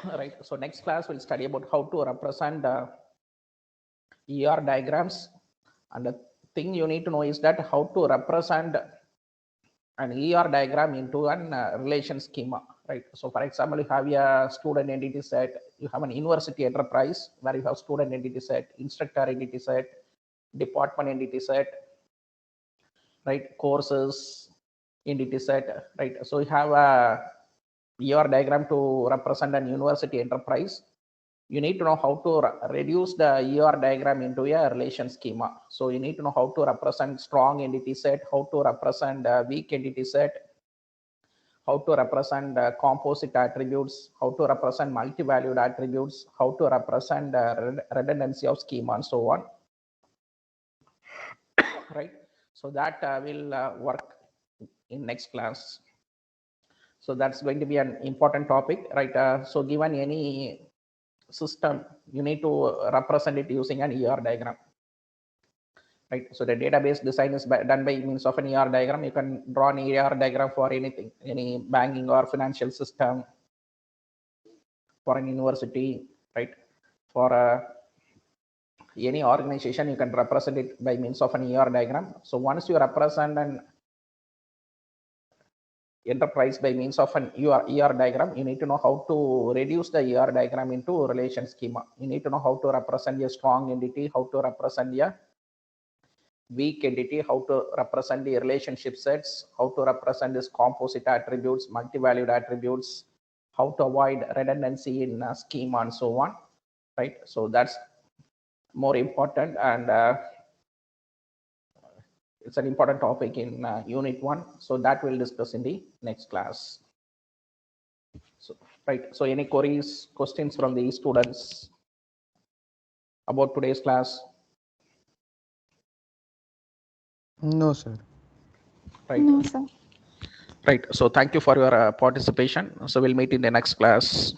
Right. So next class we'll study about how to represent ER diagrams, and the thing you need to know is that how to represent an ER diagram into an relation schema, right? So for example, you have a student entity set, you have an university enterprise where you have student entity set, instructor entity set, department entity set, right? Courses entity set, right? So you have a ER diagram to represent an university enterprise. You need to know how to reduce the ER diagram into a relation schema. So you need to know how to represent strong entity set, how to represent a weak entity set, how to represent composite attributes, how to represent multi-valued attributes, how to represent redundancy of schema, and so on. Right. So that will work in next class. So that's going to be an important topic, right? So given any system, you need to represent it using an ER diagram, right? So the database design is done by means of an ER diagram. You can draw an ER diagram for anything, any banking or financial system, for an university, right? For any organization, you can represent it by means of an ER diagram. So once you represent an enterprise by means of an ER diagram, you need to know how to reduce the ER diagram into relation schema. You need to know how to represent a strong entity, how to represent a weak entity, how to represent the relationship sets, how to represent this composite attributes, multi-valued attributes, how to avoid redundancy in a schema, and so on, right? So that's more important, and it's an important topic in unit 1. So that we'll discuss in the next class. So, right. So any queries, questions from the students about today's class? No, sir. Right. No, sir. Right. So thank you for your participation. So we'll meet in the next class.